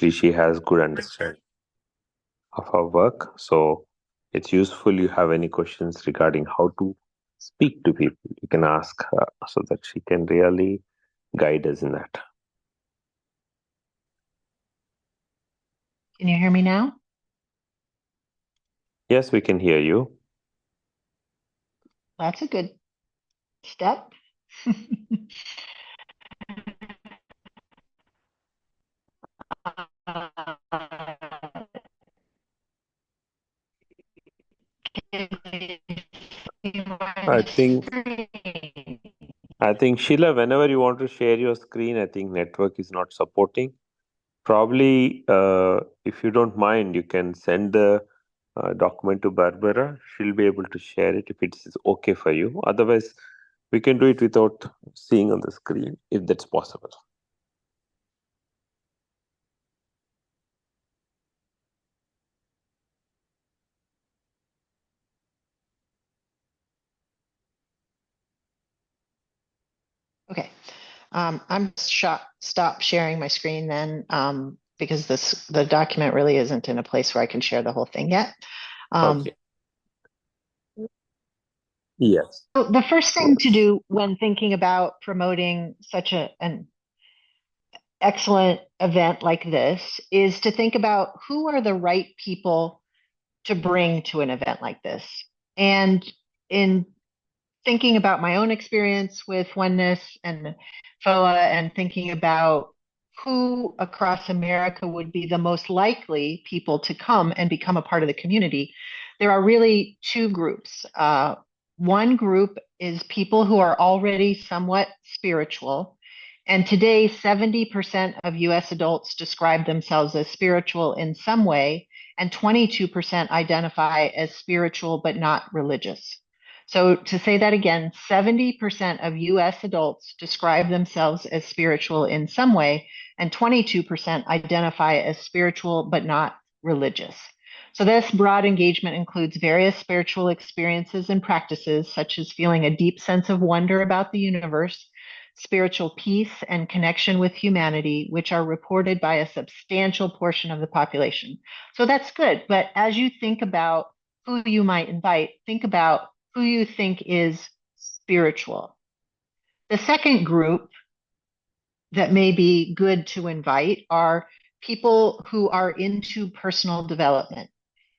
obviously she has good understanding of our work. So it's useful you have any questions regarding how to speak to people. You can ask her so that she can really guide us in that. Can you hear me now? Yes, we can hear you. That's a good step. I think Sheila, whenever you want to share your screen, I think network is not supporting. Probably, if you don't mind, you can send the document to Barbara. She'll be able to share it if it's okay for you. Otherwise, we can do it without seeing on the screen if that's possible. Okay. I'm stop sharing my screen then, because the document really isn't in a place where I can share the whole thing yet. Okay. Yes. So the first thing to do when thinking about promoting such an excellent event like this is to think about who are the right people to bring to an event like this. And in thinking about my own experience with oneness and FOA and thinking about who across America would be the most likely people to come and become a part of the community, there are really two groups. One group is people who are already somewhat spiritual. And today, 70% of US adults describe themselves as spiritual in some way, and 22% identify as spiritual but not religious. So to say that again, 70% of US adults describe themselves as spiritual in some way, and 22% identify as spiritual but not religious. So this broad engagement includes various spiritual experiences and practices, such as feeling a deep sense of wonder about the universe, spiritual peace, and connection with humanity, which are reported by a substantial portion of the population. So that's good. But as you think about who you might invite, think about who you think is spiritual. The second group that may be good to invite are people who are into personal development.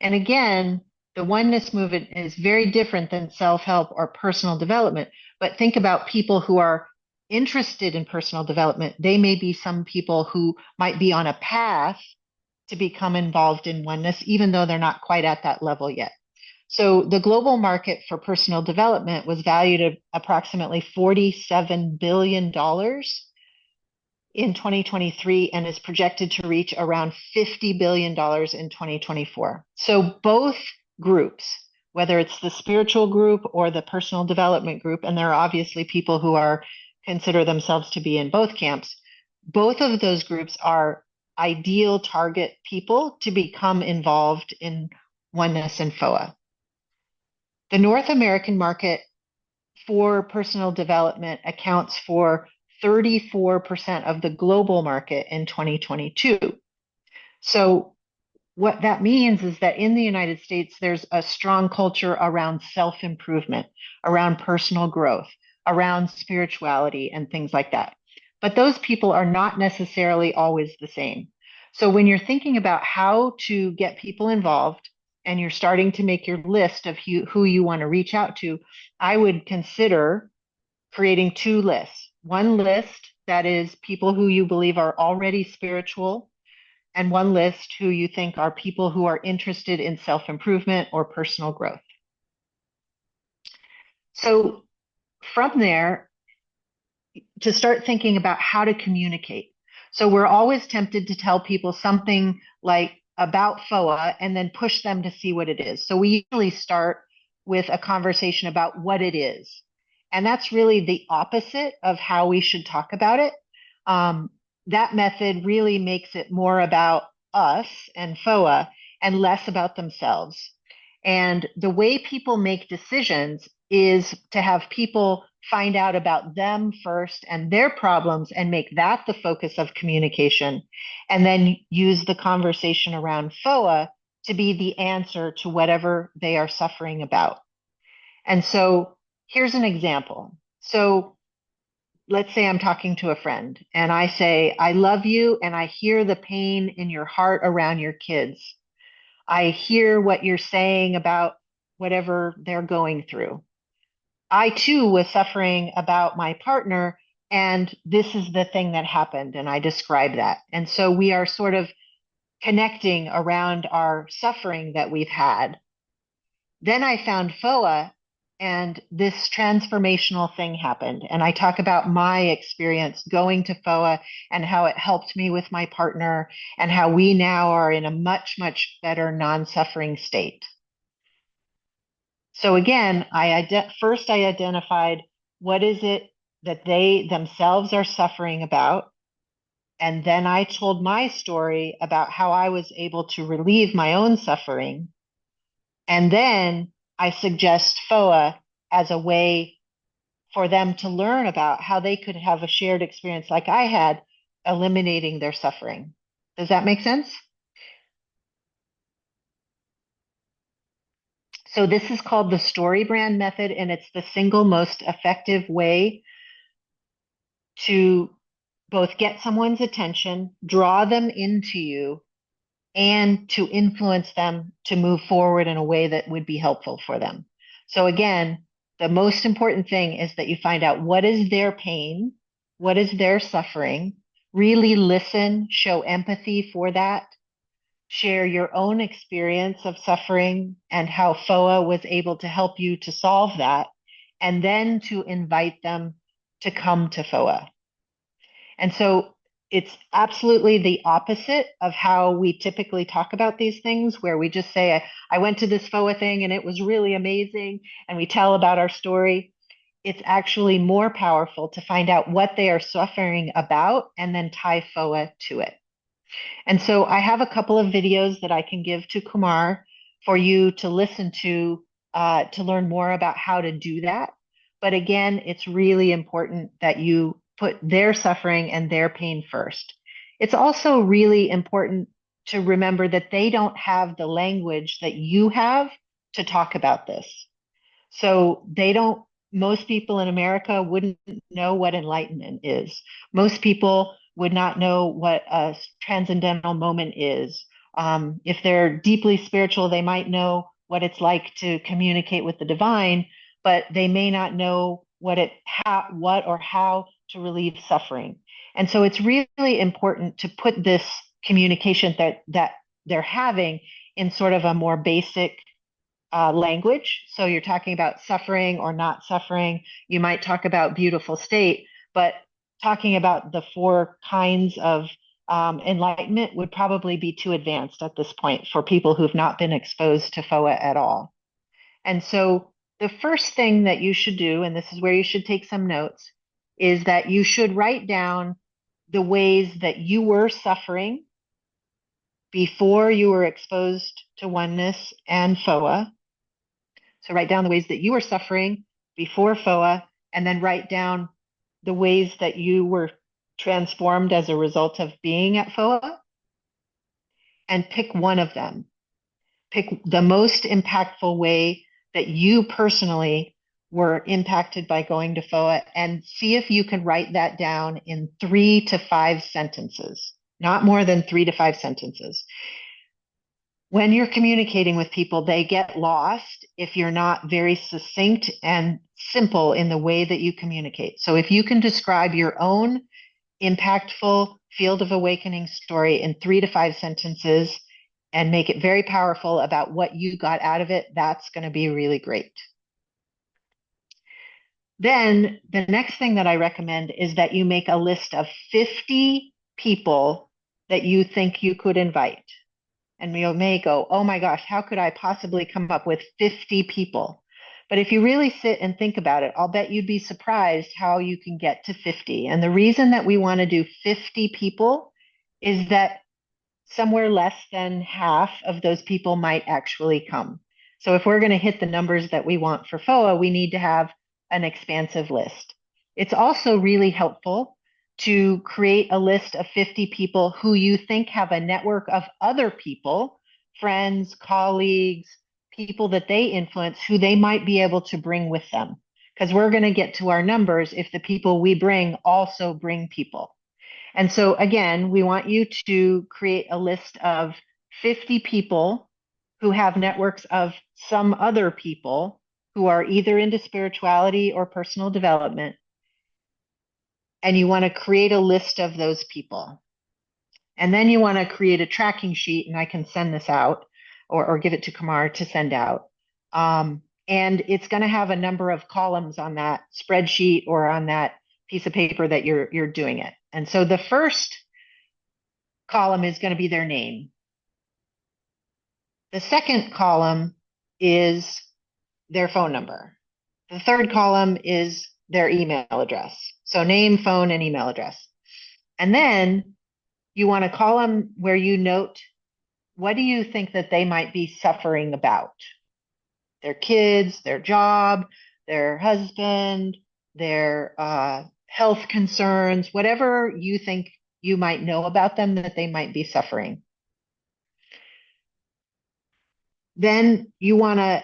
And again, the oneness movement is very different than self-help or personal development, but think about people who are interested in personal development. They may be some people who might be on a path to become involved in oneness, even though they're not quite at that level yet. So the global market for personal development was valued at approximately $47 billion in 2023 and is projected to reach around $50 billion in 2024. So both groups, whether it's the spiritual group or the personal development group, and there are obviously people who consider themselves to be in both camps, both of those groups are ideal target people to become involved in oneness and FOA. The North American market for personal development accounts for 34% of the global market in 2022. So what that means is that in the United States, there's a strong culture around self-improvement, around personal growth, around spirituality and things like that. But those people are not necessarily always the same. So when you're thinking about how to get people involved and you're starting to make your list of who you want to reach out to, I would consider creating two lists. One list that is people who you believe are already spiritual, and one list who you think are people who are interested in self-improvement or personal growth. So from there, to start thinking about how to communicate. So we're always tempted to tell people something like about FOA and then push them to see what it is. So we usually start with a conversation about what it is. And that's really the opposite of how we should talk about it. That method really makes it more about us and FOA and less about themselves. And the way people make decisions is to have people find out about them first and their problems and make that the focus of communication, and then use the conversation around FOA to be the answer to whatever they are suffering about. And so here's an example. So let's say I'm talking to a friend and I say, I love you, and I hear the pain in your heart around your kids. I hear what you're saying about whatever they're going through. I too was suffering about my partner, and this is the thing that happened, and I describe that. And so we are sort of connecting around our suffering that we've had. Then I found FOA, and this transformational thing happened. And I talk about my experience going to FOA and how it helped me with my partner, and how we now are in a much, much better non-suffering state. So again, first I identified what is it that they themselves are suffering about. And then I told my story about how I was able to relieve my own suffering. And then I suggest FOA as a way for them to learn about how they could have a shared experience like I had, eliminating their suffering. Does that make sense? So this is called the story brand method, and it's the single most effective way to both get someone's attention, draw them into you, and to influence them to move forward in a way that would be helpful for them. So again, the most important thing is that you find out what is their pain, what is their suffering, really listen, show empathy for that, share your own experience of suffering and how FOA was able to help you to solve that, and then to invite them to come to FOA. And so it's absolutely the opposite of how we typically talk about these things, where we just say, I went to this FOA thing and it was really amazing, and we tell about our story. It's actually more powerful to find out what they are suffering about and then tie FOA to it. And so I have a couple of videos that I can give to Kumar for you to listen to learn more about how to do that. But again, it's really important that you put their suffering and their pain first. It's also really important to remember that they don't have the language that you have to talk about this. So most people in America wouldn't know what enlightenment is. Most people would not know what a transcendental moment is. If they're deeply spiritual, they might know what it's like to communicate with the divine, but they may not know what or how to relieve suffering. And so it's really important to put this communication that they're having in sort of a more basic language. So you're talking about suffering or not suffering. You might talk about beautiful state, but talking about the four kinds of enlightenment would probably be too advanced at this point for people who've not been exposed to FOA at all. And so the first thing that you should do, and this is where you should take some notes, is that you should write down the ways that you were suffering before you were exposed to oneness and FOA. So write down the ways that you were suffering before FOA, and then write down the ways that you were transformed as a result of being at FOA, and pick one of them. Pick the most impactful way that you personally were impacted by going to FOA, and see if you can write that down in 3 to 5 sentences, not more than 3 to 5 sentences. When you're communicating with people, they get lost if you're not very succinct and simple in the way that you communicate. So if you can describe your own impactful field of awakening story in 3 to 5 sentences and make it very powerful about what you got out of it, that's going to be really great. Then the next thing that I recommend is that you make a list of 50 people that you think you could invite. And you may go, oh my gosh, how could I possibly come up with 50 people? But if you really sit and think about it, I'll bet you'd be surprised how you can get to 50. And the reason that we want to do 50 people is that somewhere less than half of those people might actually come. So if we're going to hit the numbers that we want for FOA, we need to have an expansive list. It's also really helpful to create a list of 50 people who you think have a network of other people, friends, colleagues, people that they influence, who they might be able to bring with them. Because we're going to get to our numbers if the people we bring also bring people. And so, again, we want you to create a list of 50 people who have networks of some other people who are either into spirituality or personal development. And you want to create a list of those people. And then you want to create a tracking sheet, and I can send this out or give it to Kumar to send out. And it's going to have a number of columns on that spreadsheet or on that piece of paper that you're doing it. And so the first column is going to be their name. The second column is their phone number. The third column is their email address. So name, phone, and email address. And then you want a column where you note, what do you think that they might be suffering about? Their kids, their job, their husband, their health concerns, whatever you think you might know about them that they might be suffering. Then you want to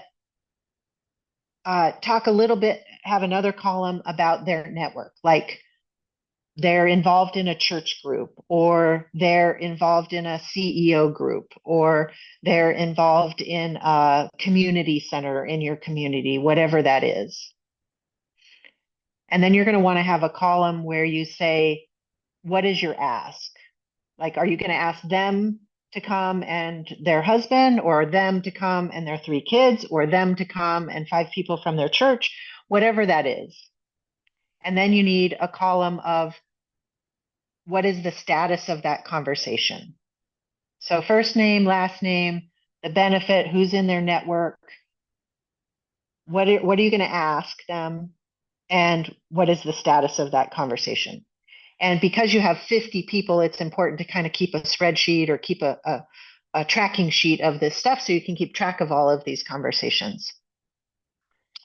talk a little bit, have another column about their network, like they're involved in a church group, or they're involved in a CEO group, or they're involved in a community center in your community, whatever that is. And then you're going to want to have a column where you say, what is your ask? Like, are you going to ask them to come and their husband, or them to come and their 3 kids, or them to come and 5 people from their church, whatever that is. And then you need a column of what is the status of that conversation. So first name, last name, the benefit, who's in their network, what are you going to ask them, and what is the status of that conversation. And because you have 50 people, it's important to kind of keep a spreadsheet or keep a tracking sheet of this stuff so you can keep track of all of these conversations.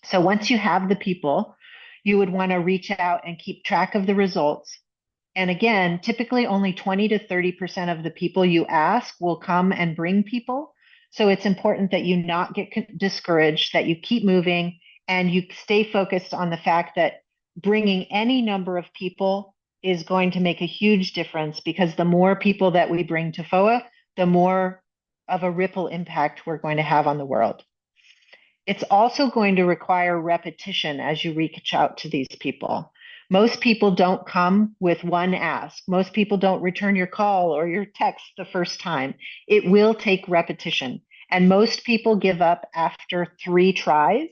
So once you have the people, you would want to reach out and keep track of the results. And again, typically only 20 to 30% of the people you ask will come and bring people. So it's important that you not get discouraged, that you keep moving, and you stay focused on the fact that bringing any number of people is going to make a huge difference, because the more people that we bring to FOA, the more of a ripple impact we're going to have on the world. It's also going to require repetition as you reach out to these people. Most people don't come with one ask. Most people don't return your call or your text the first time. It will take repetition. And most people give up after 3 tries.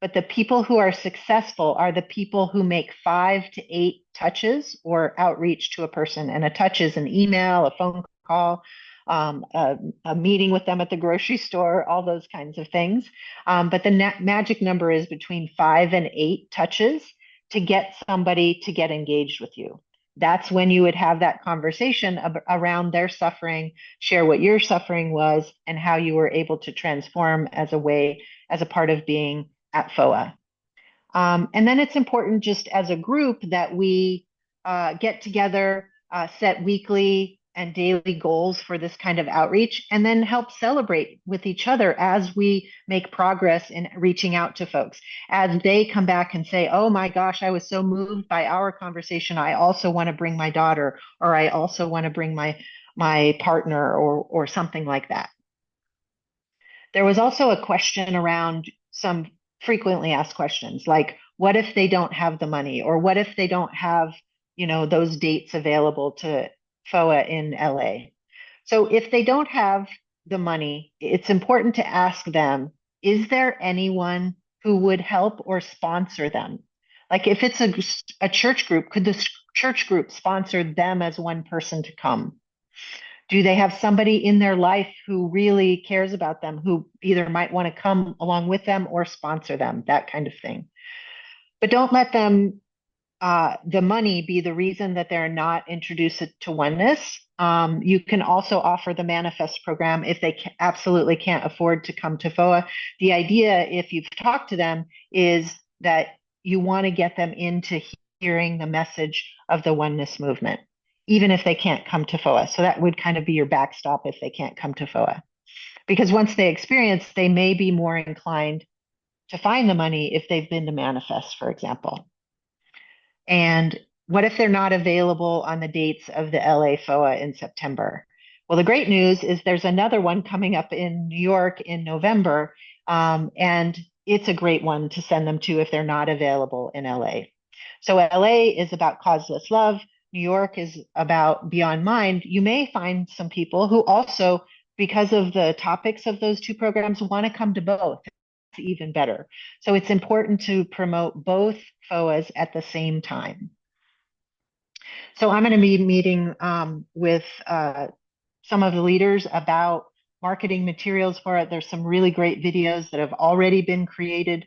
But the people who are successful are the people who make 5 to 8 touches or outreach to a person. And a touch is an email, a phone call, a meeting with them at the grocery store, all those kinds of things. But the magic number is between 5 and 8 touches to get somebody to get engaged with you. That's when you would have that conversation around their suffering, share what your suffering was, and how you were able to transform as a part of being at FOA. And then it's important, just as a group, that we get together, set weekly and daily goals for this kind of outreach, and then help celebrate with each other as we make progress in reaching out to folks. As they come back and say, oh my gosh, I was so moved by our conversation, I also want to bring my daughter, or I also want to bring my partner, or something like that. There was also a question around some frequently asked questions, like, what if they don't have the money, or what if they don't have, those dates available to FOA in LA? So if they don't have the money, it's important to ask them, is there anyone who would help or sponsor them? Like, if it's a church group, could the church group sponsor them as one person to come? Do they have somebody in their life who really cares about them, who either might want to come along with them or sponsor them, that kind of thing? But don't let them, the money, be the reason that they're not introduced to oneness. You can also offer the Manifest program if they absolutely can't afford to come to FOA. The idea, if you've talked to them, is that you want to get them into hearing the message of the oneness movement, even if they can't come to FOA. So that would kind of be your backstop if they can't come to FOA. Because once they experience, they may be more inclined to find the money if they've been to Manifest, for example. And what if they're not available on the dates of the LA FOA in September? Well, the great news is there's another one coming up in New York in November, and it's a great one to send them to if they're not available in LA. So LA is about causeless love. New York is about Beyond Mind. You may find some people who also, because of the topics of those two programs, want to come to both. Even better. So it's important to promote both FOAs at the same time. So I'm going to be meeting with some of the leaders about marketing materials for it. There's some really great videos that have already been created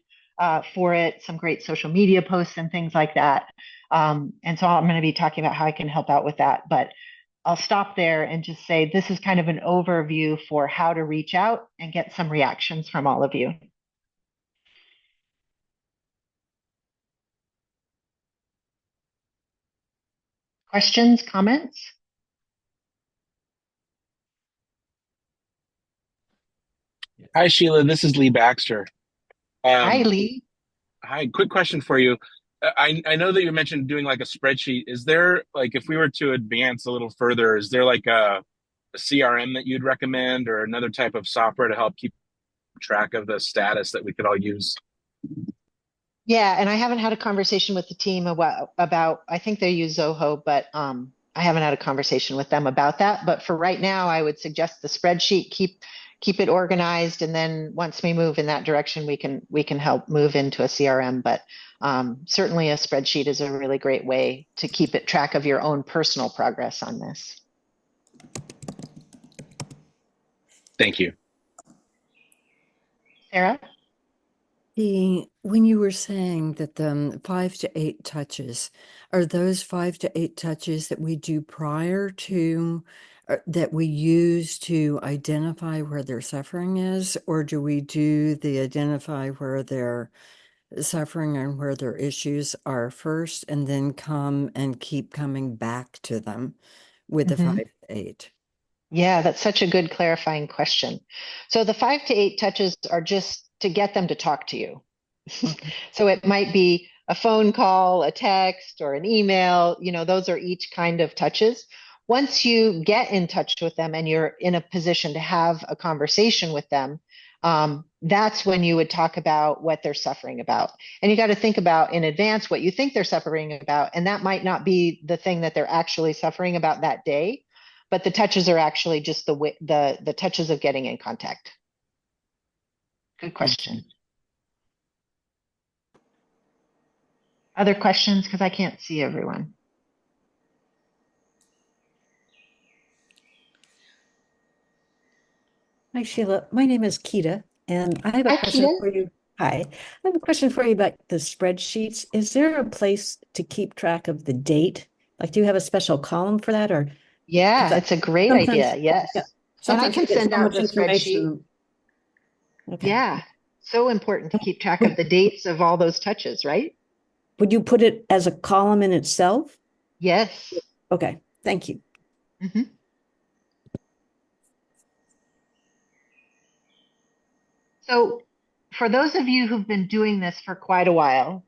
for it, some great social media posts and things like that. And so I'm going to be talking about how I can help out with that. But I'll stop there and just say this is kind of an overview for how to reach out and get some reactions from all of you. Questions, comments? Hi, Sheila. This is Lee Baxter. Hi, Um, Lee. Hi, quick question for you. I know that you mentioned doing like a spreadsheet. Is there like if we were to advance a little further, is there like a CRM that you'd recommend or another type of software to help keep track of the status that we could all use? Yeah, and I haven't had a conversation with the team about I think they use Zoho, but I haven't had a conversation with them about that. But for right now, I would suggest the spreadsheet, keep it organized, and then once we move in that direction, we can help move into a CRM. But certainly a spreadsheet is a really great way to keep it track of your own personal progress on this. Thank you. Sarah? When you were saying that the 5 to 8 touches, are those 5 to 8 touches that we do prior to, that we use to identify where their suffering is, or do we do the identify where their suffering and where their issues are first, and then come and keep coming back to them with the 5 to 8? Yeah, that's such a good clarifying question. So the 5 to 8 touches are just to get them to talk to you. Okay. So it might be a phone call, a text, or an email. Those are each kind of touches. Once you get in touch with them and you're in a position to have a conversation with them, that's when you would talk about what they're suffering about. And you got to think about in advance what you think they're suffering about. And that might not be the thing that they're actually suffering about that day, but the touches are actually just the touches of getting in contact. Good question. Other questions? Because I can't see everyone. Hi, Sheila. My name is Keita, and I have a Hi, question Keita. for you. Hi. I have a question for you about the spreadsheets. Is there a place to keep track of the date? Like, do you have a special column for that? Or Yeah, it's a great idea. sometimes, Yes. yeah, And I sometimes we can get send so out much the spreadsheet. information. Okay. Yeah. So important to keep track of the dates of all those touches, right? Would you put it as a column in itself? Yes. Okay. Thank you. Mhm. So for those of you who've been doing this for quite a while,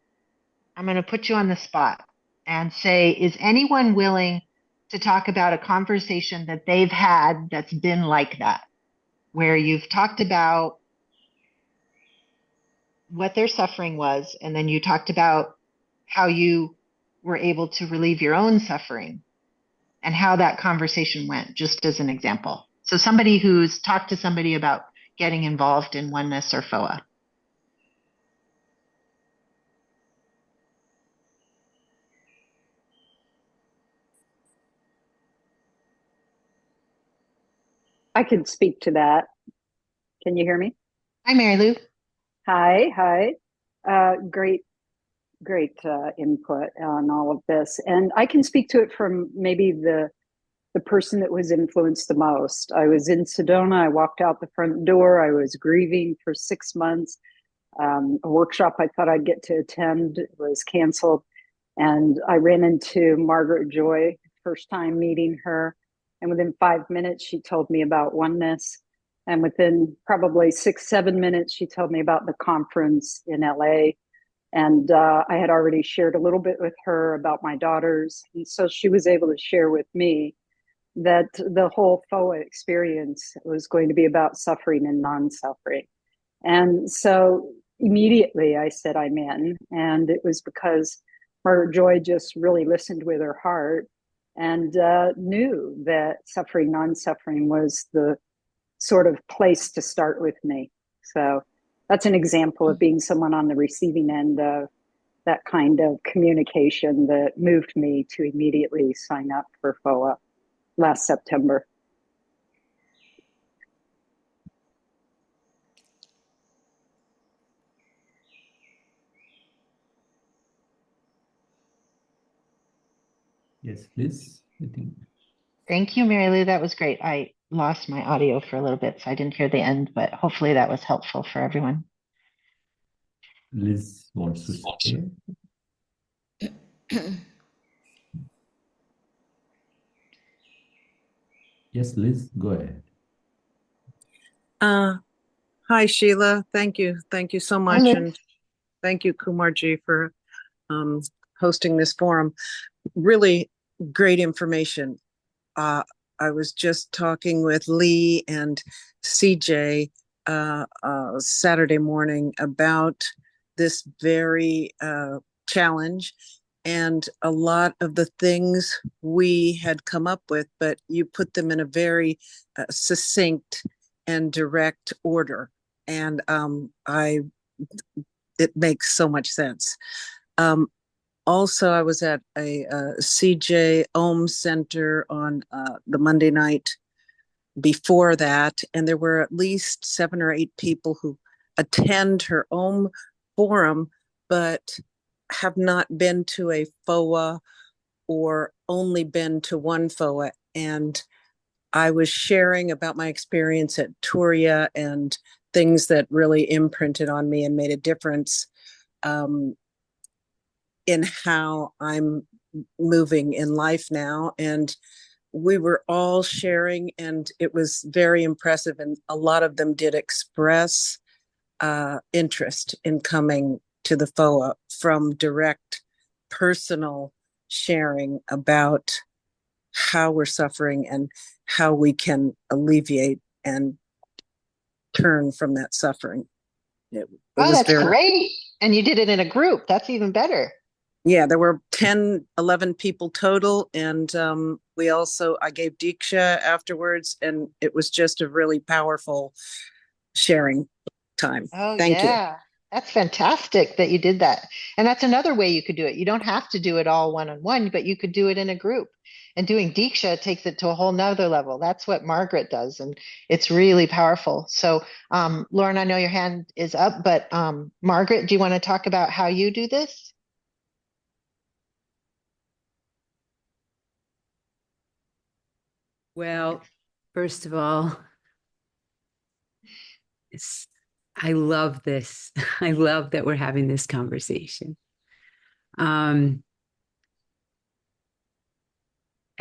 I'm going to put you on the spot and say, is anyone willing to talk about a conversation that they've had that's been like that, where you've talked about what their suffering was, and then you talked about how you were able to relieve your own suffering and how that conversation went, just as an example. So somebody who's talked to somebody about getting involved in oneness or FOA. I can speak to that. Can you hear me? Hi, Mary Lou. Hi. Great input on all of this. And I can speak to it from maybe the person that was influenced the most. I was in Sedona. I walked out the front door. I was grieving for 6 months. A workshop I thought I'd get to attend was canceled. And I ran into Margaret Joy, first time meeting her. And within 5 minutes, she told me about oneness. And within probably 6, 7 minutes, she told me about the conference in LA. And I had already shared a little bit with her about my daughters. And so she was able to share with me that the whole FOA experience was going to be about suffering and non suffering. And so immediately I said, I'm in. And it was because Margaret Joy just really listened with her heart and knew that suffering, non suffering was the sort of place to start with me. So that's an example of being someone on the receiving end of that kind of communication that moved me to immediately sign up for FOA last September. Yes, please. I think. Thank you, Mary Lou. That was great. I lost my audio for a little bit, so I didn't hear the end, but hopefully that was helpful for everyone. Liz wants to say. Yes, Liz, go ahead. Hi, Sheila. Thank you. Thank you so much. Liz. And thank you, Kumarji, for hosting this forum. Really great information. I was just talking with Lee and CJ Saturday morning about this very challenge and a lot of the things we had come up with, but you put them in a very succinct and direct order. And it makes so much sense. Also, I was at a CJ Ohm Center on the Monday night before that, and there were at least 7 or 8 people who attend her Ohm forum, but have not been to a FOA or only been to one FOA. And I was sharing about my experience at Turia and things that really imprinted on me and made a difference in how I'm moving in life now. And we were all sharing, and it was very impressive. And a lot of them did express interest in coming to the FOA from direct personal sharing about how we're suffering and how we can alleviate and turn from that suffering. It Oh, was that's very great. And you did it in a group. That's even better. Yeah, there were 10, 11 people total. And I gave Diksha afterwards, and it was just a really powerful sharing time. Oh, Thank you. yeah. That's fantastic that you did that. And that's another way you could do it. You don't have to do it all one-on-one, but you could do it in a group. And doing Diksha takes it to a whole nother level. That's what Margaret does. And it's really powerful. So, Lauren, I know your hand is up, but Margaret, do you want to talk about how you do this? Well, first of all, I love this. I love that we're having this conversation. I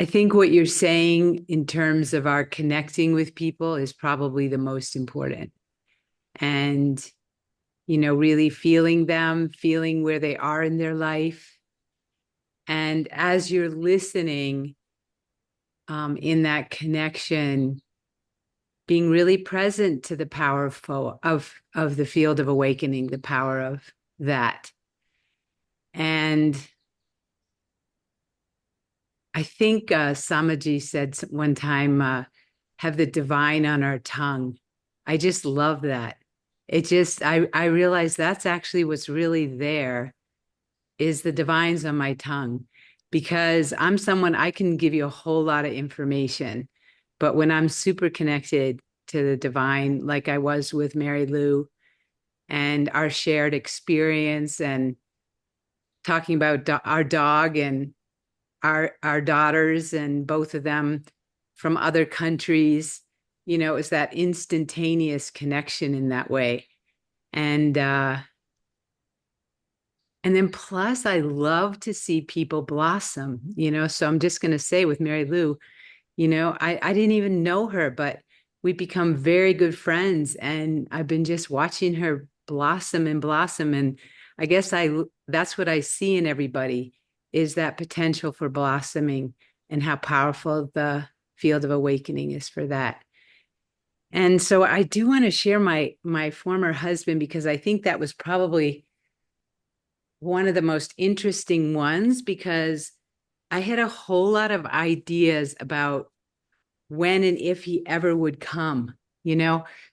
think what you're saying in terms of our connecting with people is probably the most important. And, really feeling them, feeling where they are in their life. And as you're listening, in that connection, being really present to the power of the field of awakening, the power of that. And I think Samaji said one time, have the divine on our tongue. I just love that. I realize that's actually what's really there is the divine's on my tongue, because I'm someone, I can give you a whole lot of information, but when I'm super connected to the divine, like I was with Mary Lou and our shared experience and talking about our dog and our daughters and both of them from other countries, it's that instantaneous connection in that way. And then plus I love to see people blossom, so I'm just going to say with Mary Lou, I didn't even know her, but we become very good friends, and I've been just watching her blossom and blossom. And I guess that's what I see in everybody, is that potential for blossoming and how powerful the field of awakening is for that. And so I do want to share my former husband, because I think that was probably one of the most interesting ones, because I had a whole lot of ideas about when and if he ever would come,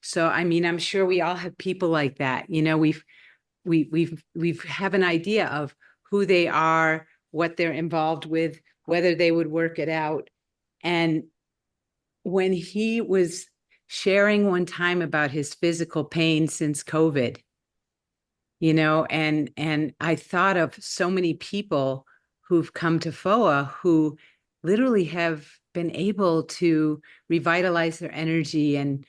So I mean, I'm sure we all have people like that. We've have an idea of who they are, what they're involved with, whether they would work it out. And when he was sharing one time about his physical pain since COVID, and I thought of so many people who've come to FOA who literally have been able to revitalize their energy and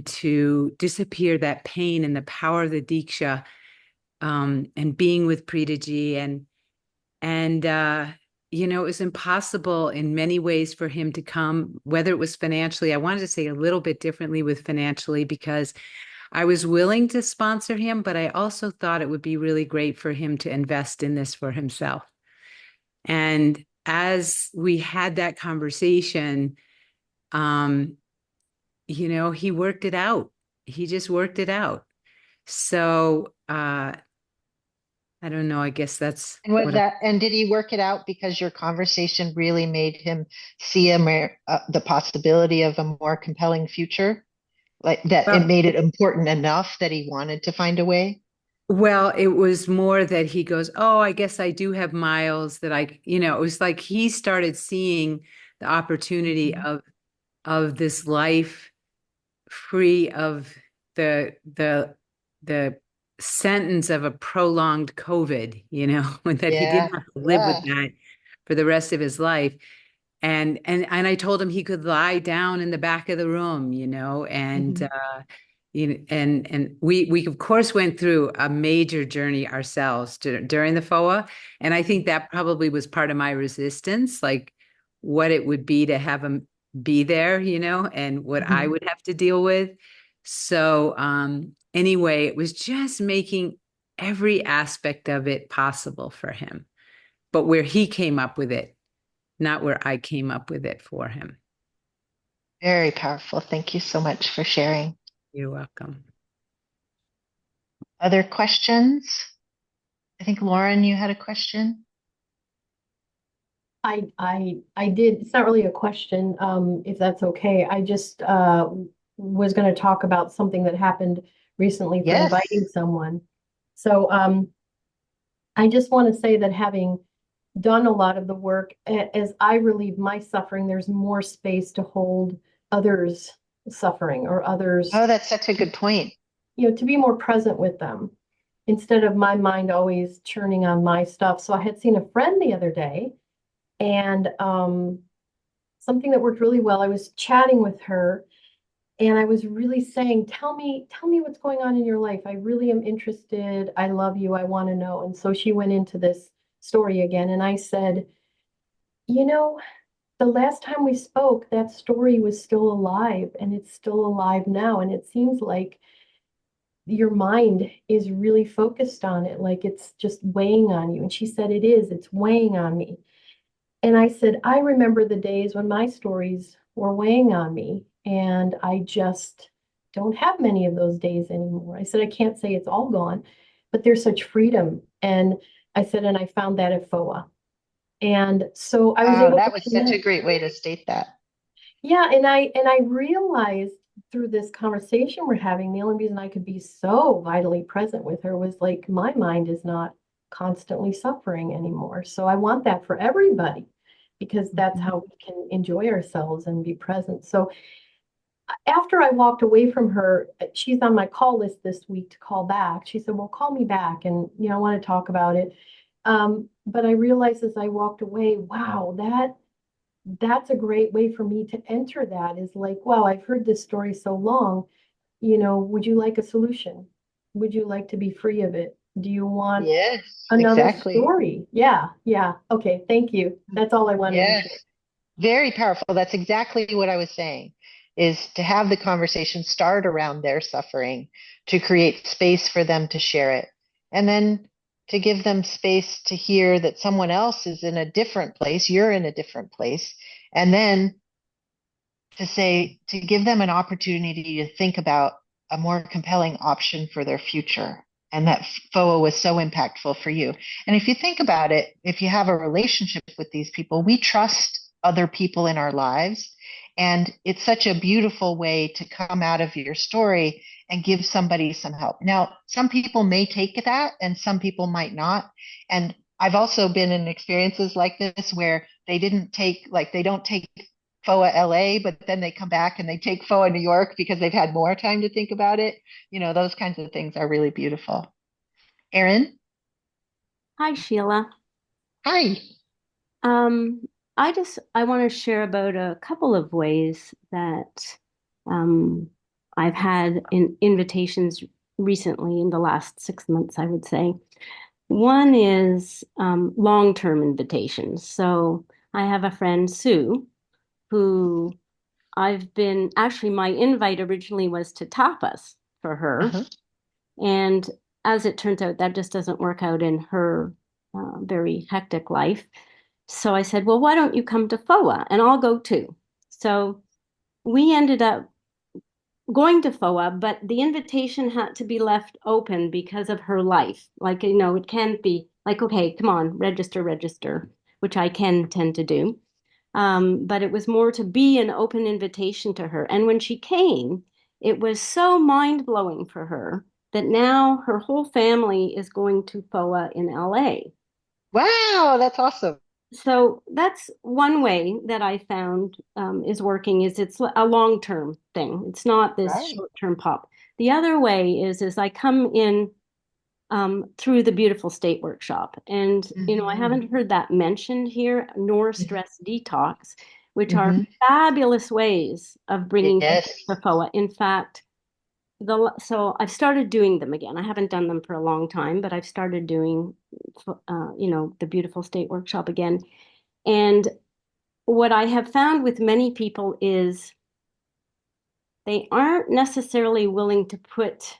to disappear that pain, and the power of the Diksha, and being with Pritaji, and it was impossible in many ways for him to come, whether it was financially. I wanted to say a little bit differently with financially, because I was willing to sponsor him, but I also thought it would be really great for him to invest in this for himself. And as we had that conversation, he worked it out. He just worked it out. So I don't know. I guess that's And and did he work it out because your conversation really made him see the possibility of a more compelling future? Like that, it made it important enough that he wanted to find a way? Well, it was more that he goes, oh, I guess I do have miles that it was like he started seeing the opportunity of this life free of the sentence of a prolonged COVID, that he didn't have to live with that for the rest of his life. And I told him he could lie down in the back of the room, and and we of course went through a major journey ourselves during the FOA, and I think that probably was part of my resistance, like what it would be to have him be there, and what I would have to deal with. So anyway, it was just making every aspect of it possible for him, but where he came up with it, not where I came up with it for him. Very powerful. Thank you so much for sharing. You're welcome. Other questions? I think Lauren, you had a question. I did. It's not really a question, if that's okay. I just was going to talk about something that happened recently for inviting someone. So I just want to say that having done a lot of the work, as I relieve my suffering, there's more space to hold others' suffering or others. Oh, that's such a good point. To be more present with them instead of my mind always churning on my stuff. So I had seen a friend the other day, and something that worked really well. I was chatting with her, and I was really saying, tell me what's going on in your life. I really am interested. I love you. I want to know. And so she went into this story again, and I said, the last time we spoke, that story was still alive, and it's still alive now. And it seems like your mind is really focused on it, like it's just weighing on you. And she said, it's weighing on me. And I said, I remember the days when my stories were weighing on me, and I just don't have many of those days anymore. I said, I can't say it's all gone, but there's such freedom. And I said, and I found that at FOA. And so I was able that was such a great way to state that. Yeah, and I realized through this conversation we're having, the only reason I could be so vitally present with her was like my mind is not constantly suffering anymore. So I want that for everybody, because that's how we can enjoy ourselves and be present. So after I walked away from her, she's on my call list this week to call back. She said, well, call me back, and I want to talk about it. But I realized as I walked away, wow, that's a great way for me to enter that, is like, wow, I've heard this story so long, would you like a solution? would you like to be free of it? Do you want Yes, another exactly. story? Yeah. Okay, thank you. That's all I wanted to Yes. share. Very powerful. That's exactly what I was saying, is to have the conversation start around their suffering, to create space for them to share it, and then to give them space to hear that someone else is in a different place, you're in a different place, and then to give them an opportunity to think about a more compelling option for their future. And that FOA was so impactful for you. And if you think about it, if you have a relationship with these people, we trust other people in our lives. And it's such a beautiful way to come out of your story and give somebody some help. Now, some people may take that and some people might not. And I've also been in experiences like this where they don't take FOA LA, but then they come back and they take FOA New York because they've had more time to think about it. Those kinds of things are really beautiful. Erin? Hi, Sheila. Hi. Um, I want to share about a couple of ways that I've had invitations recently in the last 6 months, I would say. One is long-term invitations. So I have a friend, Sue, who actually, my invite originally was to tapas for her. Uh-huh. And as it turns out, that just doesn't work out in her very hectic life. So I said, well, why don't you come to FOA and I'll go too. So we ended up going to FOA, but the invitation had to be left open because of her life. Like, it can't be like, okay, come on, register, which I can tend to do. But it was more to be an open invitation to her. And when she came, it was so mind-blowing for her that now her whole family is going to FOA in LA. Wow, that's awesome. So that's one way that I found is working, is it's a long-term thing. It's not this Right. short-term pop. The other way is I come in through the Beautiful State Workshop. And, I haven't heard that mentioned here, nor Stress Detox, which are fabulous ways of bringing people Yes. to FOA. In fact, so I've started doing them again. I haven't done them for a long time, but I've started doing, the Beautiful State Workshop again. And what I have found with many people is they aren't necessarily willing to put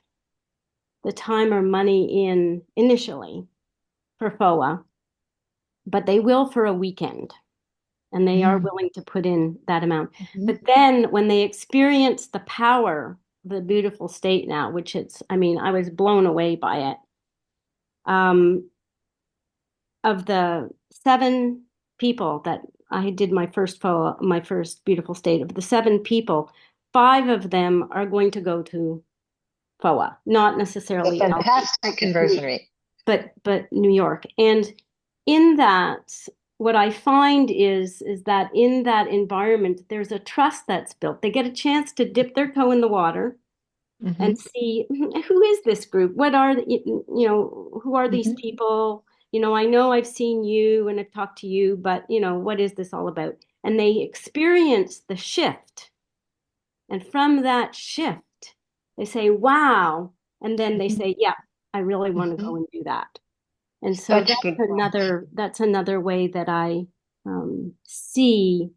the time or money in initially for FOA, but they will for a weekend. And they are willing to put in that amount. But then when they experience the power of the Beautiful State now, which I was blown away by it. Of the 7 people that I did my first Beautiful State, of the 7 people, 5 of them are going to go to FOA, not necessarily A fantastic conversion rate. but New York. And in that, what I find is that in that environment, there's a trust that's built. They get a chance to dip their toe in the water and see, who is this group? What are who are these people? I know I've seen you and I've talked to you, but what is this all about? And they experience the shift. And from that shift, they say, wow. And then they say, yeah, I really want to go and do that. And so that's another way that I see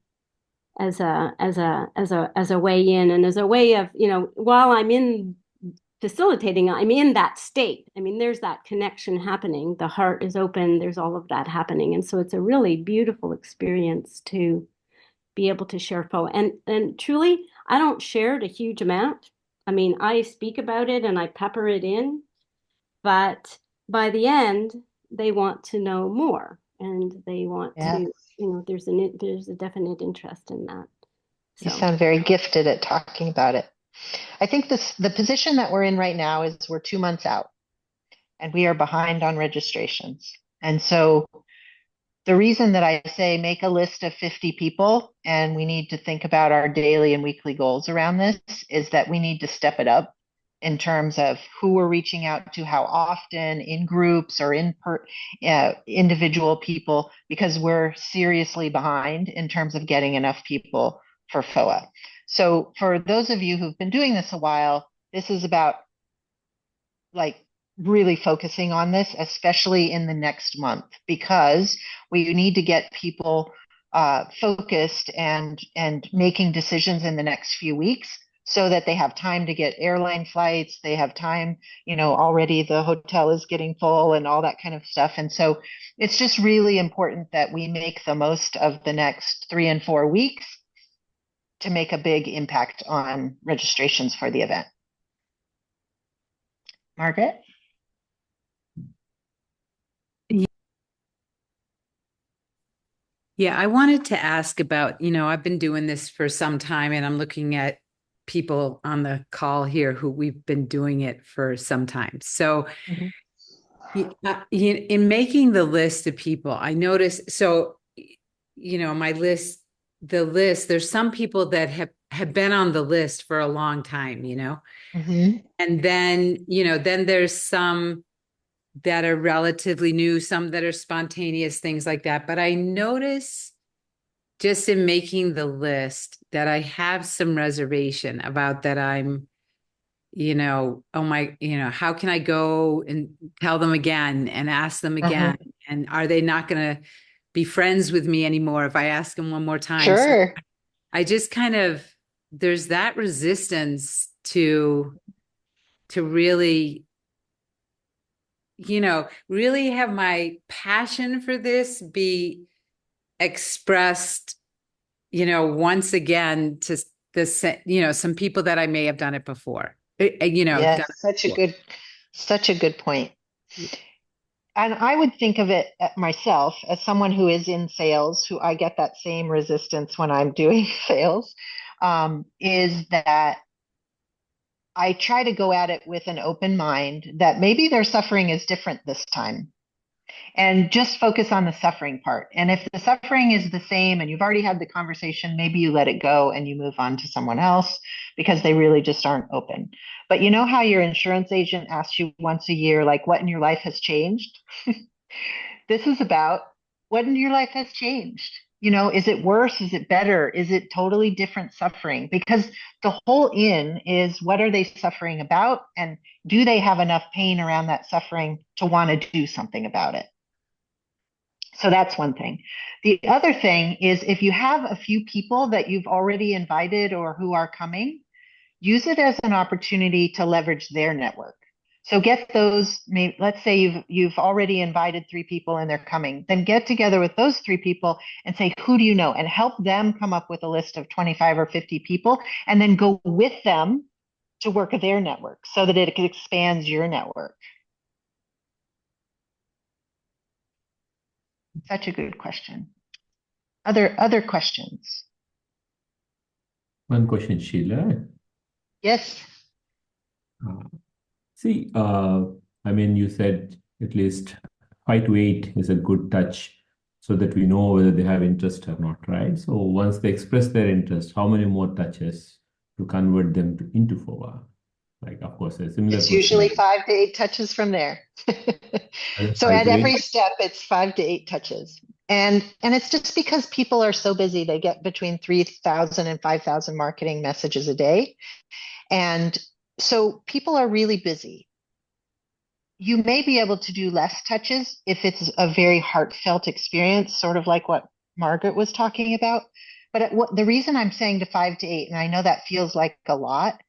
as a way in, and as a way of, while I'm in facilitating, I'm in that state. I mean, there's that connection happening. The heart is open. There's all of that happening. And so it's a really beautiful experience to be able to share FOA. And truly, I don't share it a huge amount. I mean, I speak about it and I pepper it in, but by the end, they want to know more, and they want to, there's a definite interest in that. You sound very gifted at talking about it. I think the position that we're in right now is we're 2 months out and we are behind on registrations. And so the reason that I say make a list of 50 people and we need to think about our daily and weekly goals around this is that we need to step it up in terms of who we're reaching out to, how often, in groups or individual people, because we're seriously behind in terms of getting enough people for FOA. So for those of you who've been doing this a while, this is about like really focusing on this, especially in the next month, because we need to get people focused and making decisions in the next few weeks so that they have time to get airline flights. They have time, already the hotel is getting full and all that kind of stuff. And so it's just really important that we make the most of the next 3 and 4 weeks to make a big impact on registrations for the event. Margaret? Yeah, I wanted to ask about, I've been doing this for some time and I'm looking at people on the call here who we've been doing it for some time. So in making the list of people, I noticed, so, my list, there's some people that have been on the list for a long time, and then there's some that are relatively new, some that are spontaneous, things like that. But I notice just in making the list that I have some reservation about that I'm, how can I go and tell them again and ask them again? And are they not going to be friends with me anymore if I ask them one more time? Sure. So I just there's that resistance to really, really have my passion for this be expressed, once again to this, some people that I may have done it before, Yes, such a good point. And I would think of it myself as someone who is in sales, who I get that same resistance when I'm doing sales, is that I try to go at it with an open mind that maybe their suffering is different this time and just focus on the suffering part. And if the suffering is the same and you've already had the conversation, maybe you let it go and you move on to someone else because they really just aren't open. But you know how your insurance agent asks you once a year, like, what in your life has changed? This is about what in your life has changed. Is it worse? Is it better? Is it totally different suffering? Because the whole in is, what are they suffering about? And do they have enough pain around that suffering to want to do something about it? So that's one thing. The other thing is, if you have a few people that you've already invited or who are coming, use it as an opportunity to leverage their network. So get those, let's say you've already invited 3 people and they're coming, then get together with those 3 people and say, who do you know? And help them come up with a list of 25 or 50 people, and then go with them to work their network so that it expands your network. Such a good question. Other questions? One question, Sheila. Yes. See, you said at least 5 to 8 is a good touch so that we know whether they have interest or not, right? So once they express their interest, how many more touches to convert them into FOA? Like, of course, a similar It's question. usually 5 to 8 touches from there. So at every step, it's 5 to 8 touches. And it's just because people are so busy. They get between 3,000 and 5,000 marketing messages a day. And so people are really busy. You may be able to do less touches if it's a very heartfelt experience, sort of like what Margaret was talking about. But the reason I'm saying to 5 to 8, and I know that feels like a lot,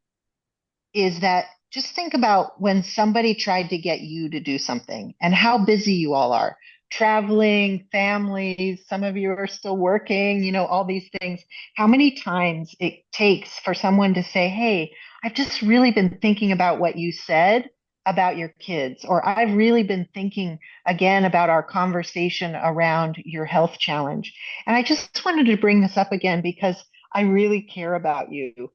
is that just think about when somebody tried to get you to do something and how busy you all are. Traveling, families, some of you are still working, all these things. How many times it takes for someone to say, hey, I've just really been thinking about what you said about your kids, or I've really been thinking again about our conversation around your health challenge. And I just wanted to bring this up again because I really care about you.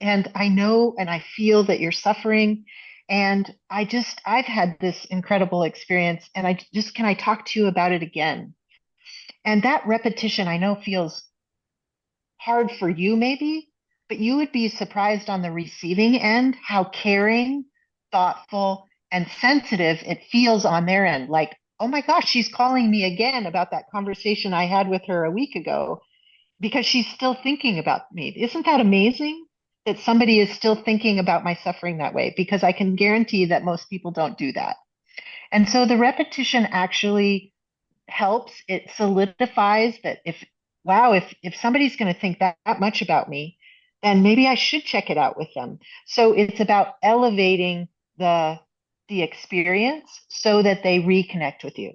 And I know and I feel that you're suffering. And I've had this incredible experience, and can I talk to you about it again? And that repetition I know feels hard for you maybe, but you would be surprised on the receiving end how caring, thoughtful, and sensitive it feels on their end. Like, oh my gosh, she's calling me again about that conversation I had with her a week ago because she's still thinking about me. Isn't that amazing? that somebody is still thinking about my suffering that way, because I can guarantee that most people don't do that. And so the repetition actually helps. It solidifies that if somebody's going to think that much about me, then maybe I should check it out with them. So it's about elevating the experience so that they reconnect with you.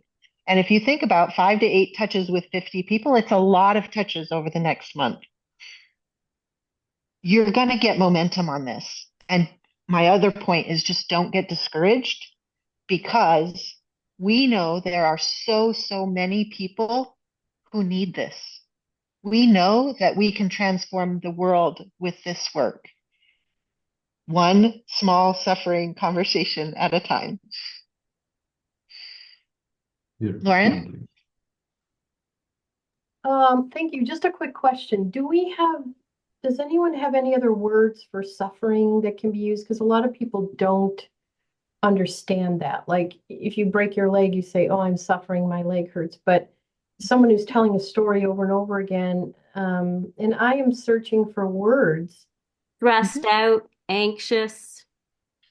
And if you think about 5 to 8 touches with 50 people, it's a lot of touches over the next month. You're going to get momentum on this. And my other point is just don't get discouraged, because we know there are so many people who need this. We know that we can transform the world with this work, one small suffering conversation at a time. Beautiful. Lauren? Thank you. Just a quick question. Does anyone have any other words for suffering that can be used? Because a lot of people don't understand that. Like if you break your leg, you say, "Oh, I'm suffering, my leg hurts." But someone who's telling a story over and over again, and I am searching for words. Stressed out, anxious.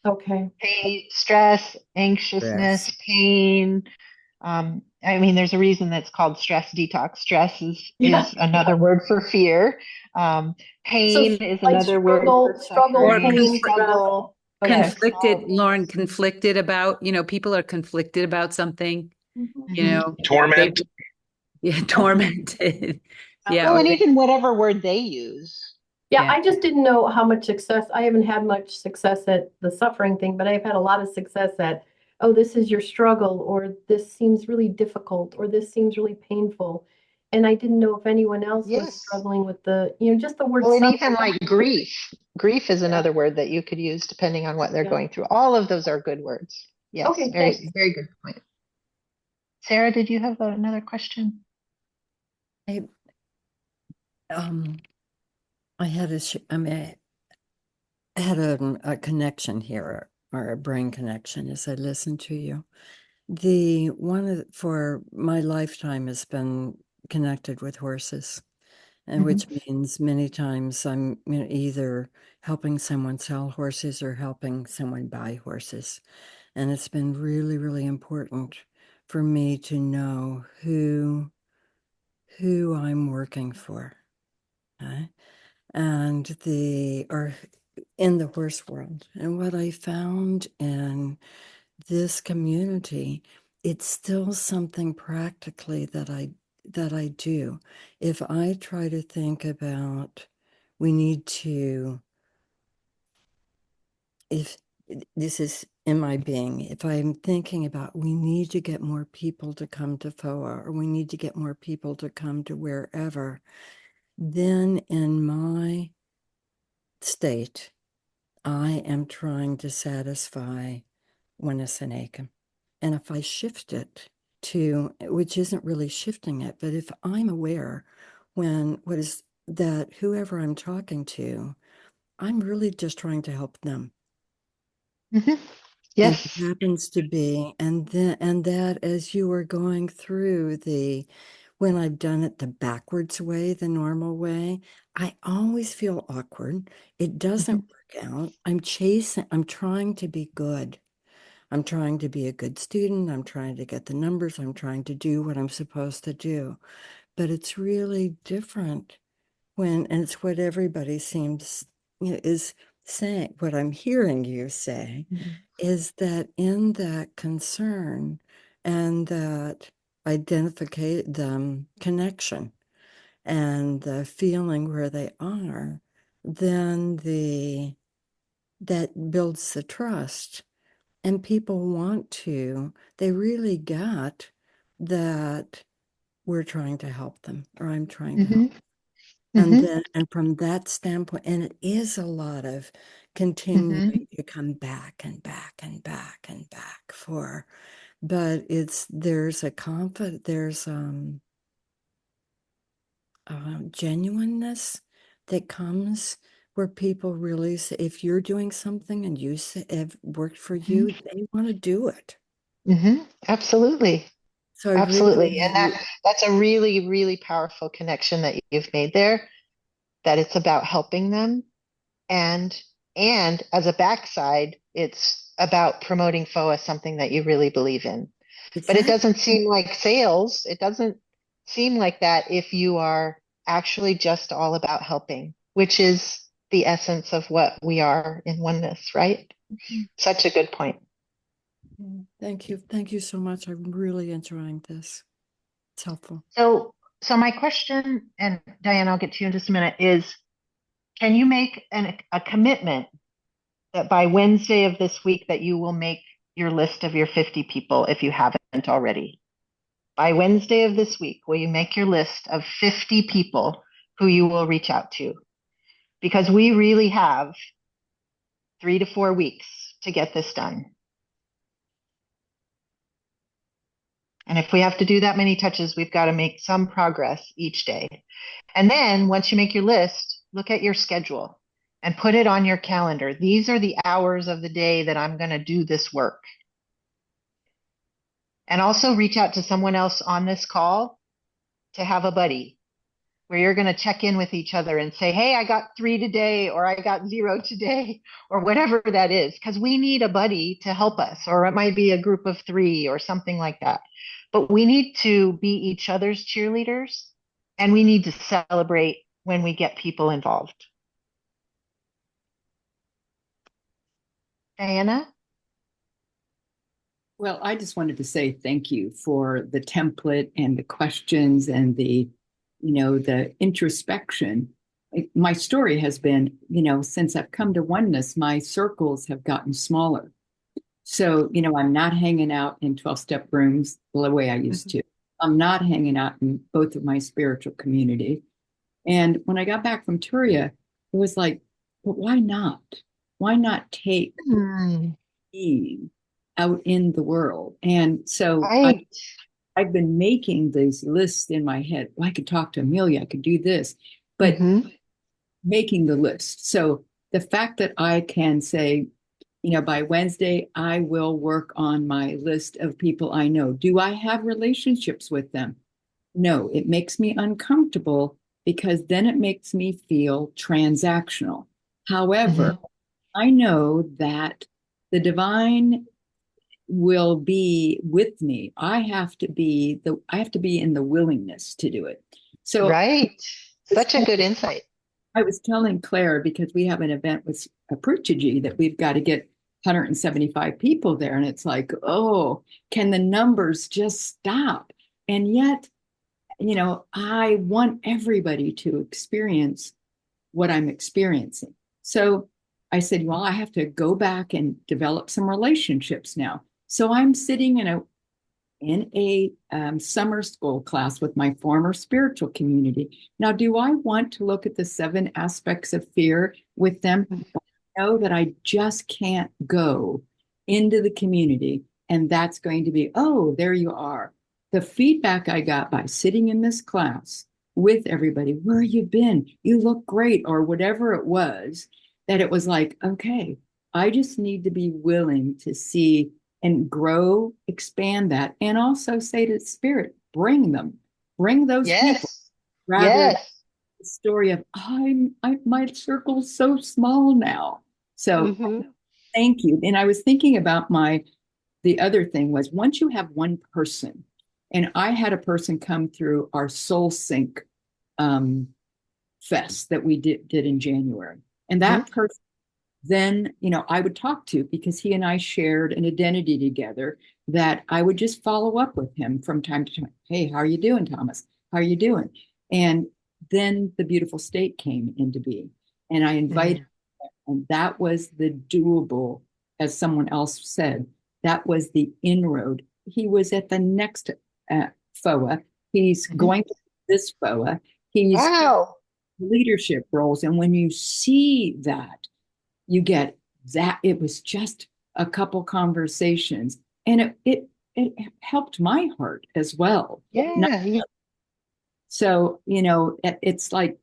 Okay. Pain, stress, anxiousness, Stress. pain. I mean, there's a reason that's called stress detox. Stress is another word for fear. Pain is like another word for struggle, Or suffering, pain, struggle. Okay. Yes, conflicted, all Lauren, those. conflicted about, people are conflicted about something, Mhm. they, Torment. tormented. Yeah. Well, Or and they, even whatever word they use. Yeah, yeah. I just didn't know how much success. I haven't had much success at the suffering thing, but I've had a lot of success at, oh, this is your struggle, or this seems really difficult, or this seems really painful. And I didn't know if anyone else was Yes. struggling with just the word Well, and suffering. even like grief. Grief is Yeah. another word that you could use depending on what they're Yeah. going through. All of those are good words. Yes, Okay, very, thanks. very good point. Sarah, did you have another question? I had I had a connection here, or a brain connection, as I listened to you. The one for my lifetime has been connected with horses, and which means many times I'm either helping someone sell horses or helping someone buy horses. And it's been really, really important for me to know who I'm working for. Okay? And or in the horse world. And what I found in this community, it's still something practically that I do. If I try to think about, we need to, if this is in my being, if I'm thinking about, we need to get more people to come to FOA, or we need to get more people to come to wherever, then in my state, I am trying to satisfy Winnesanacum. And if I shift it to, which isn't really shifting it, but if I'm aware what is that whoever I'm talking to, I'm really just trying to help them. Yes. And it happens to be, and that as you are going through when I've done it the backwards way, the normal way, I always feel awkward. It doesn't work out. I'm trying to be good. I'm trying to be a good student. I'm trying to get the numbers. I'm trying to do what I'm supposed to do. But it's really different and it's what everybody seems, is saying, what I'm hearing you say is that in that concern and that connection and the feeling where they are, then that builds the trust. And people they really got that we're trying to help them, or I'm trying to help. And from that standpoint, and it is a lot of continuing to come back and back and back and back but there's a confidence, there's genuineness that comes where people really say, if you're doing something and you say have worked for you, they want to do it. Absolutely. So absolutely. And that's a really, really powerful connection that you've made there, that it's about helping them And as a backside, it's about promoting FOA, something that you really believe in. But it doesn't seem like sales. It doesn't seem like that if you are actually just all about helping, which is the essence of what we are in oneness, right? Such a good point. Thank you. Thank you so much. I'm really enjoying this. It's helpful. So my question, and Diane, I'll get to you in just a minute, is can you make a commitment that by Wednesday of this week that you will make your list of your 50 people if you haven't already? By Wednesday of this week, will you make your list of 50 people who you will reach out to? Because we really have 3 to 4 weeks to get this done. And if we have to do that many touches, we've got to make some progress each day. And then once you make your list, look at your schedule and put it on your calendar. These are the hours of the day that I'm going to do this work. And also reach out to someone else on this call to have a buddy where you're going to check in with each other and say, hey, I got 3 today, or I got 0 today, or whatever that is, because we need a buddy to help us, or it might be a group of 3 or something like that. But we need to be each other's cheerleaders, and we need to celebrate when we get people involved. Diana? Well, I just wanted to say thank you for the template and the questions and the introspection. My story has been, since I've come to oneness, my circles have gotten smaller. So, I'm not hanging out in 12-step rooms the way I used to. I'm not hanging out in both of my spiritual community. And when I got back from Turia, it was like, but why not? Why not take me out in the world? And so I've been making these lists in my head. Well, I could talk to Amelia, I could do this, but making the list. So the fact that I can say, by Wednesday, I will work on my list of people I know. Do I have relationships with them? No, it makes me uncomfortable because then it makes me feel transactional. However, I know that the divine will be with me. I have to be in the willingness to do it. So right. Such a good insight. I was telling Claire, because we have an event with a Pruchiji that we've got to get 175 people there. And it's like, oh, can the numbers just stop? And yet, I want everybody to experience what I'm experiencing. So I said, well, I have to go back and develop some relationships now. So I'm sitting in a summer school class with my former spiritual community. Now, do I want to look at the 7 aspects of fear with them? I know that I just can't go into the community, and that's going to be, oh, there you are. The feedback I got by sitting in this class with everybody, where you been? You look great, or whatever it was, that it was like, okay, I just need to be willing to see and grow, expand that, and also say to Spirit, bring those people. Rather, the story of my circle's so small now. So thank you. And I was thinking about the other thing was, once you have one person, and I had a person come through our Soul Sync fest that we did in January, and that person, then, I would talk to, because he and I shared an identity together, that I would just follow up with him from time to time. Hey, how are you doing, Thomas? How are you doing? And then the beautiful state came into being, and I invited him, and that was the doable, as someone else said, that was the inroad. He was at the next FOA. He's going to this FOA. He's leadership roles. And when you see that, you get that it was just a couple conversations, and it helped my heart as well. So, it's like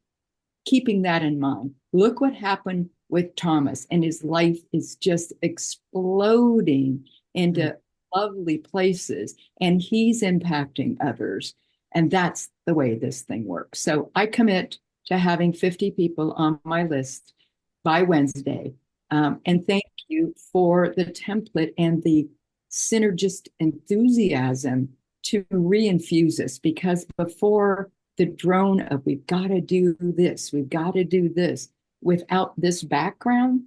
keeping that in mind. Look what happened with Thomas, and his life is just exploding into lovely places, and he's impacting others. And that's the way this thing works. So I commit to having 50 people on my list by Wednesday. And thank you for the template and the synergist enthusiasm to reinfuse us, because before the drone of we've got to do this, without this background,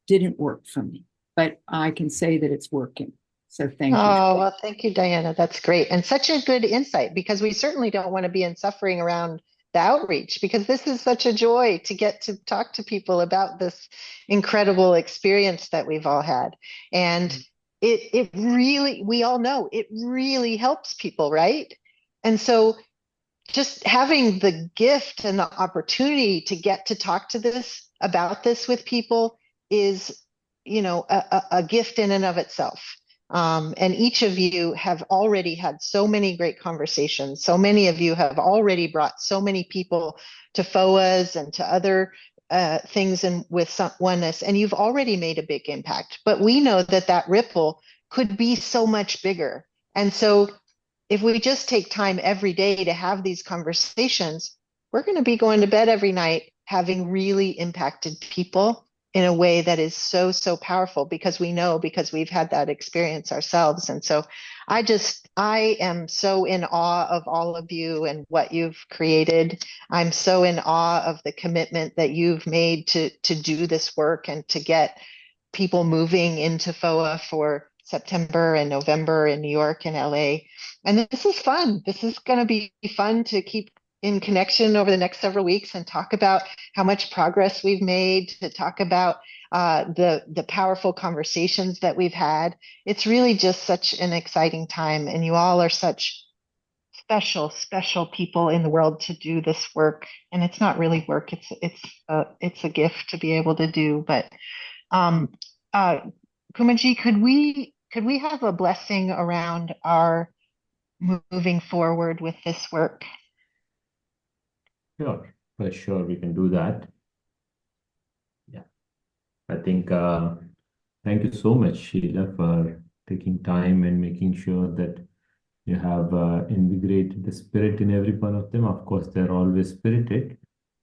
didn't work for me. But I can say that it's working. So thank you. Oh, well, thank you, Diana. That's great. And such a good insight, because we certainly don't want to be in suffering around the outreach, because this is such a joy to get to talk to people about this incredible experience that we've all had. And it really, we all know it really helps people, right? And so just having the gift and the opportunity to get to talk to this about this with people is, a gift in and of itself. And each of you have already had so many great conversations. So many of you have already brought so many people to FOAs and to other things and with oneness, and you've already made a big impact. But we know that that ripple could be so much bigger. And so if we just take time every day to have these conversations, we're going to be going to bed every night having really impacted people in a way that is so, so powerful, because we know, because we've had that experience ourselves. And so I am so in awe of all of you and what you've created. I'm so in awe of the commitment that you've made to do this work and to get people moving into FOA for September and November in New York and LA. And this is fun. This is going to be fun to keep in connection over the next several weeks and talk about how much progress we've made, to talk about the powerful conversations that we've had. It's really just such an exciting time, and you all are such special, special people in the world to do this work. And it's not really work; it's a gift to be able to do. But uh, Kumaji, could we have a blessing around our moving forward with this work? Sure, for sure, we can do that. Yeah, I think thank you so much, Sheila, for taking time and making sure that you have invigorated the spirit in every one of them. Of course, they're always spirited,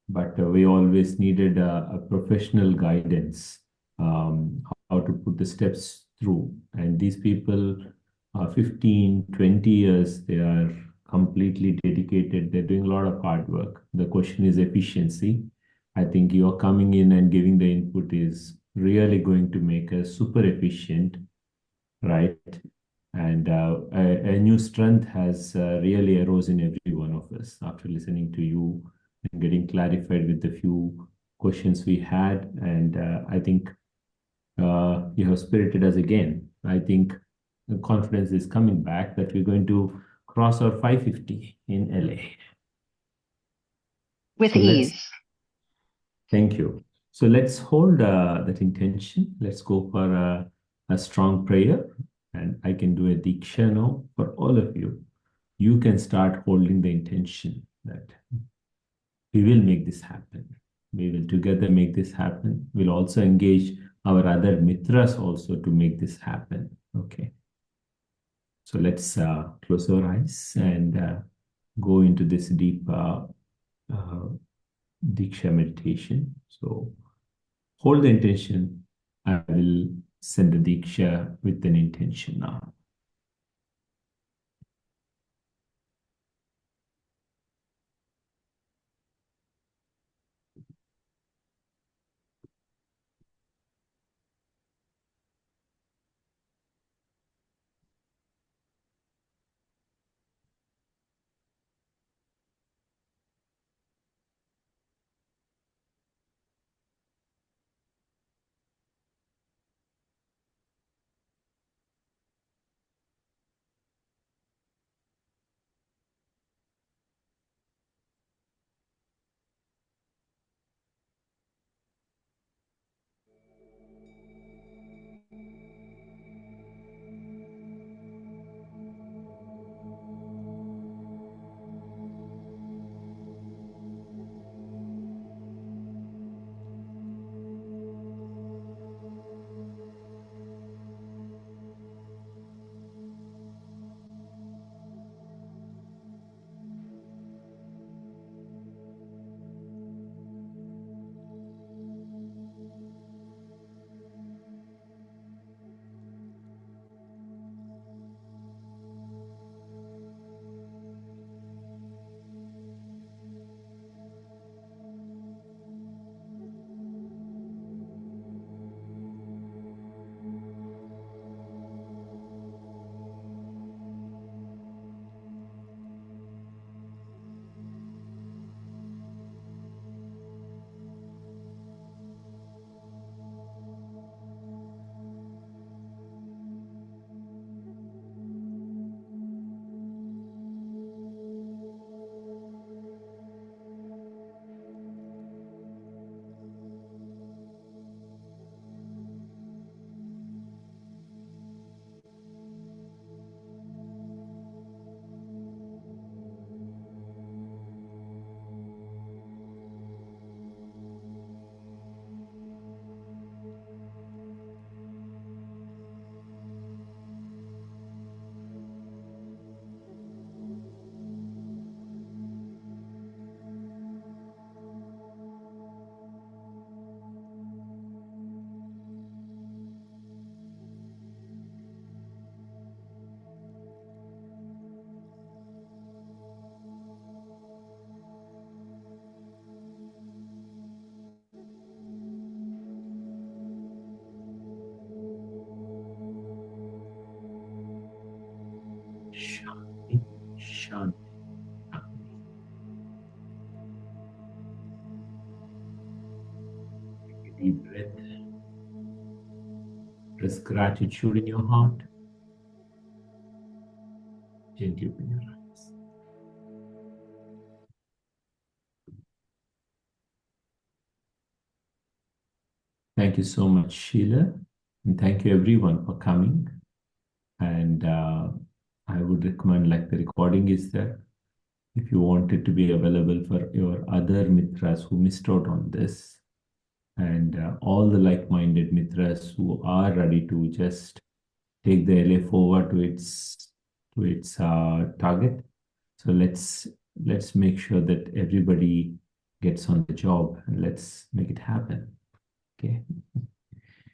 but we always needed a professional guidance, how to put the steps through. And these people are 15, 20 years, they are completely dedicated. They're doing a lot of hard work. The question is efficiency. I think you're coming in and giving the input is really going to make us super efficient, right? And a new strength has really arose in every one of us after listening to you and getting clarified with the few questions we had. And I think you have spirited us again. I think the confidence is coming back that we're going to cross our 550 in LA. With So ease. Thank you. So let's hold that intention. Let's go for a strong prayer. And I can do a diksha now for all of you. You can start holding the intention that we will make this happen. We will together make this happen. We'll also engage our other Mitras also to make this happen. Okay. So let's close our eyes and go into this deep diksha meditation. So hold the intention. I will send the diksha with an intention now. Shanti, Shanti. Take a deep breath. Press gratitude in your heart. Gently open your eyes. Thank you so much, Sheila. And thank you everyone for coming. And I would recommend, like, the recording is there. If you want it to be available for your other Mitras who missed out on this, and all the like-minded Mitras who are ready to just take the LA forward to its target. So let's make sure that everybody gets on the job and let's make it happen. Okay.